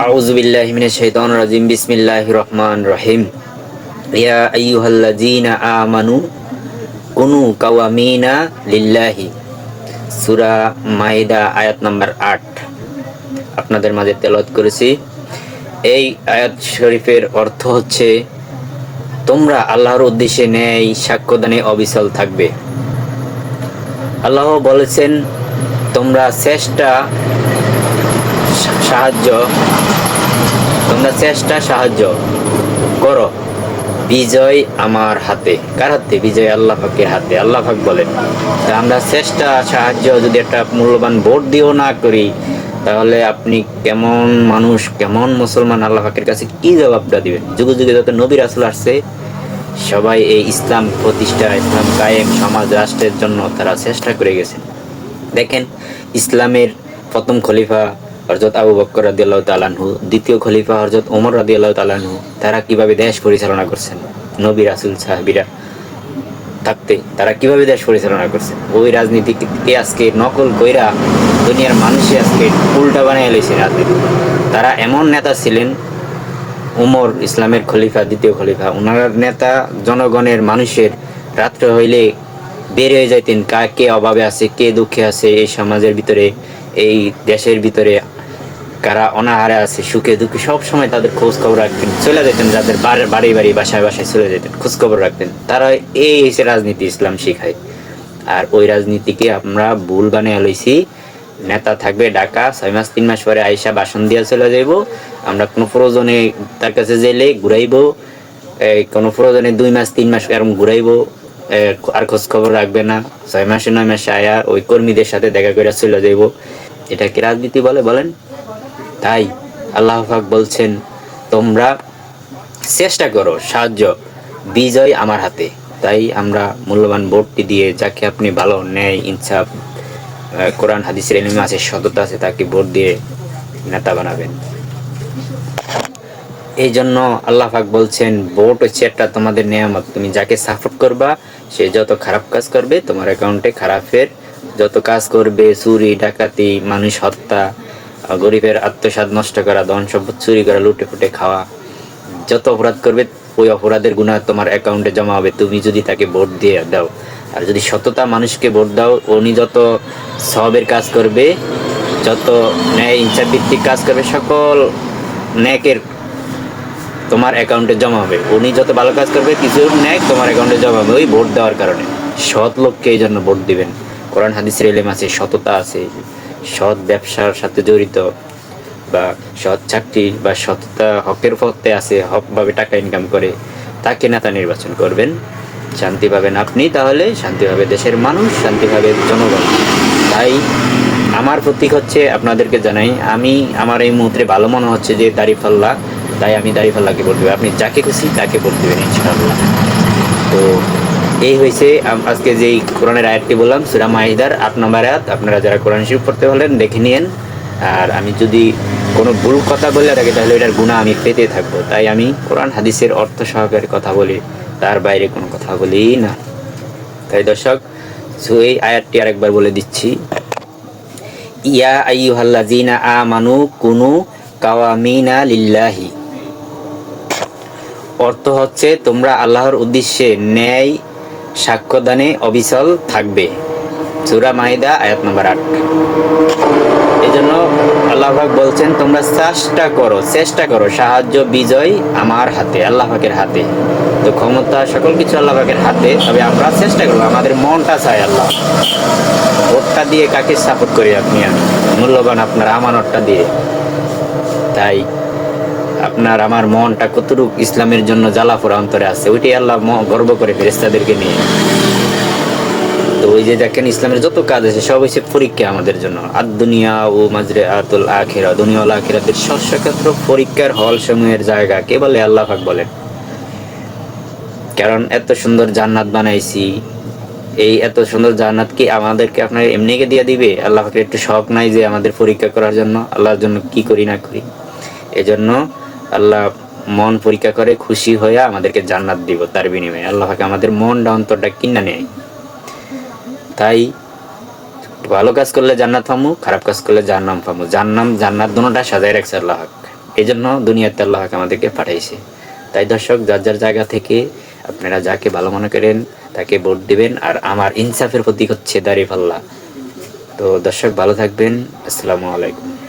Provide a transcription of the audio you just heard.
আউযু বিল্লাহি মিনাশ শাইতানির রাজিম। বিসমিল্লাহির রহমানির রহিম। ইয়া আইয়ুহাল্লাযীনা আমানু কুনু কাওয়ামিনা লিল্লাহি। সূরা মাইদা আয়াত নাম্বার ৮ আপনাদের মাঝে তেলাওয়াত করেছি। এই আয়াত শরীফের অর্থ হচ্ছে, তোমরা আল্লাহর উদ্দেশ্যে ন্যায় সাক্ষ্যদানে অবিচল থাকবে। আল্লাহ বলেছেন, তোমরা সাহায্য করো, বিজয় আমার হাতে। কার হাতে? বিজয় আল্লাহ পাকের হাতে। আল্লাহ পাক বলেন, আমরা সাহায্য যদি একটা মূল্যবান ভোট দিয়েও না করি, তাহলে আপনি কেমন মানুষ, কেমন মুসলমান, আল্লাহ পাকের কাছে কি জবাবটা দিবেন? যুগে যুগে যত নবী রাসূল আসছে, সবাই এই ইসলাম প্রতিষ্ঠা, ইসলাম কায়েম, সমাজ রাষ্ট্রের জন্য তারা চেষ্টা করে গেছেন। দেখেন, ইসলামের প্রথম খলিফা হযরত আবু বকর রাদিয়াল্লাহু তাআলা আনহু, দ্বিতীয় খলিফা হযরত ওমর রাদিয়াল্লাহু তাআলা আনহু, তারা কিভাবে দেশ পরিচালনা করছেন, নবী রাসূল সাহাবীরা থাকতে তারা কিভাবে দেশ পরিচালনা করছেন। ওই রাজনীতিকে আজকে নকল কইরা দুনিয়ার মানুষে আজকে উল্টা বানিয়ে লইছে রাজনীতি। তারা এমন নেতা ছিলেন, উমর ইসলামের খলিফা, দ্বিতীয় খলিফা, ওনার নেতা জনগণের মানুষের রাত্র হইলে বের হয়ে যাইতেন, কে অভাবে আছে, কে দুঃখে আছে, এই সমাজের ভিতরে, এই দেশের ভিতরে কারা অনাহারে আছে, সুখে দুঃখে, সব সময় তাদের খোঁজ খবর রাখতেন। চলে যেতেন, যাদের বাড়ি বাড়ি বাসায় বাসায় চলে যেতেন, খোঁজ খবর রাখতেন। তারা এই হচ্ছে রাজনীতি, ইসলাম শিখায়। আর ওই রাজনীতিকে আমরা ভুল বানিয়ে লইছি। নেতা থাকবে ঢাকা, 6 মাস 3 মাস পরে আইসা বাসন দিয়া চলে যাইব। আমরা কোনো প্রয়োজনে তার কাছে গেলে ঘুরাইব, কোনো প্রয়োজনে 2 মাস 3 মাস এরকম ঘুরাইব, আর খোঁজ খবর রাখবে না। 6 মাসে 9 মাসে আয়া ওই কর্মীদের সাথে দেখা করে চলে যাইব। এটা কি রাজনীতি বলেন? তাই আল্লাহ পাক বলছেন, তোমরা চেষ্টা করো, সাহায্য, বিজয় আমার হাতে। তাই আমরা মূল্যবান ভোটটি দিয়ে যাকে আপনি ভালো, ন্যায়, ইনসাফ, কোরআন হাদিসের ইলম আছে, সততা আছে, তাকে ভোট দিয়ে নেতা বানাবেন। এই জন্য আল্লাহ পাক বলছেন, ভোট হচ্ছে একটা তোমাদের নিয়ামত। তুমি যাকে সাপোর্ট করবা, সে যত খারাপ কাজ করবে, তোমার অ্যাকাউন্টে খারাপের যত কাজ করবে, চুরি ডাকাতি, মানুষ হত্যা, গরিবের আত্মসাৎ নষ্ট করা, ধন সম্পদ চুরি করা, লুটে ফুটে খাওয়া, যত অপরাধ করবে, ওই অপরাধের গুনাহ তোমার অ্যাকাউন্টে জমা হবে, তুমি যদি তাকে ভোট দিয়ে দাও। আর যদি সততা মানুষকে ভোট দাও, উনি যত সওয়াবের কাজ করবে, যত ন্যায় ইনসাফ ভিত্তিক কাজ করবে, সকল ন্যাকের তোমার অ্যাকাউন্টে জমা হবে। উনি যত ভালো কাজ করবে, কিছু ন্যাক তোমার অ্যাকাউন্টে জমা হবে, ওই ভোট দেওয়ার কারণে। সৎ লোককে এই জন্য ভোট দিবেন। কোরআন হাদিসের ইলম আছে, সততা আছে, সৎ ব্যবসার সাথে জড়িত, বা সৎ চাকরি বা সততা হকের পথে আছে, হকভাবে টাকা ইনকাম করে, তাকে নেতা নির্বাচন করবেন। শান্তি পাবেন আপনি, তাহলে শান্তি পাবে দেশের মানুষ, শান্তি পাবে জনগণ। তাই আমার প্রতীক হচ্ছে, আপনাদেরকে জানাই, আমার এই মুহূর্তে ভালো মনে হচ্ছে যে দাঁড়িপাল্লা, তাই আমি দাঁড়িপাল্লাকে ভোট দেবো। আপনি যাকে খুশি তাকে ভোট দেবেন ইনশাআল্লাহ। তো এই হয়েছে আজকে যেই কোরআনের আয়াতটি বললাম, সূরা মাইদার ৮ নম্বর আয়াত। আপনারা যারা কোরআন শরীফ পড়তে বলেন দেখে নিয়েন। আর আমি যদি কোনো ভুল কথা বলে থাকি, তাহলে এটার গুনাহ আমি পেতে থাকবো। তাই আমি কোরআন হাদিসের অর্থ সহকারে কথা বলি, তার বাইরে কোনো কথা বলি না। তাই দর্শক, এই আয়াতটি আরেকবার বলে দিচ্ছি। ইয়া আইয়ুহাল্লাযীনা আমানু কুনু কাওয়ামিনা লিল্লাহি। অর্থ হচ্ছে, তোমরা আল্লাহর উদ্দেশ্যে ন্যায় সাক্ষ্যদানে অবিচল থাকবে। সূরা মাইদা আয়াত নম্বর ৮। এই জন্য আল্লাহ পাক বলছেন, তোমরা চেষ্টা করো, সাহায্য, বিজয় আমার হাতে, আল্লাহ পাকের হাতে। তো ক্ষমতা, সকল কিছু আল্লাহ পাকের হাতে। তবে আমরা চেষ্টা করবো, আমাদের মনটা চাই আল্লাহ। ভোটটা দিয়ে কাকে সাপোর্ট করি আপনি? মূল্যবান আপনার আমানতটা দিয়ে। তাই আপনার আমার মনটা কতটুকু ইসলামের জন্য জ্বালা পোড়া অন্তরে আছে, ওইটাই আল্লাহ গর্ব করে ফেরেশতাদেরকে নিয়ে। তো ওই যে দেখেন, ইসলামের যত কাজ আছে সব হচ্ছে পরীক্ষা আমাদের জন্য। দুনিয়া ও মাজরাতুল আখিরা, দুনিয়া ও আখিরাতের সর্বক্ষেত্র পরীক্ষার হল সমূহের জায়গা কে বলে? আল্লাহ পাক বলেন। কারণ এত সুন্দর জান্নাত বানাইছি, এই এত সুন্দর জান্নাত কি আমাদেরকে আপনার এমনিকে দিয়ে দিবে? আল্লাহ পাকের একটু শখ নাই যে আমাদের পরীক্ষা করার জন্য? আল্লাহর জন্য কি করি না করি। এজন্য আল্লাহ মন পরীক্ষা করে, খুশি হয়ে আমাদেরকে জান্নাত দিব তার বিনিময়ে। আল্লাহ পাক আমাদের মনটা, অন্তরটা কিনা নেয়। তাই ভালো কাজ করলে জান্নাত পামু, খারাপ কাজ করলে জাহান্নাম পামু। জান্নাত দুটোটা সাজায় রাখছে আল্লাহ পাক। এই জন্য দুনিয়াতে আল্লাহ পাক আমাদেরকে পাঠাইছে। তাই দর্শক, যার যার জায়গা থেকে আপনারা যাকে ভালো মনে করেন তাকে ভোট দিবেন। আর আমার ইনসাফের প্রতীক হচ্ছে দাঁড়িপাল্লা। তো দর্শক, ভালো থাকবেন। আসসালামু আলাইকুম।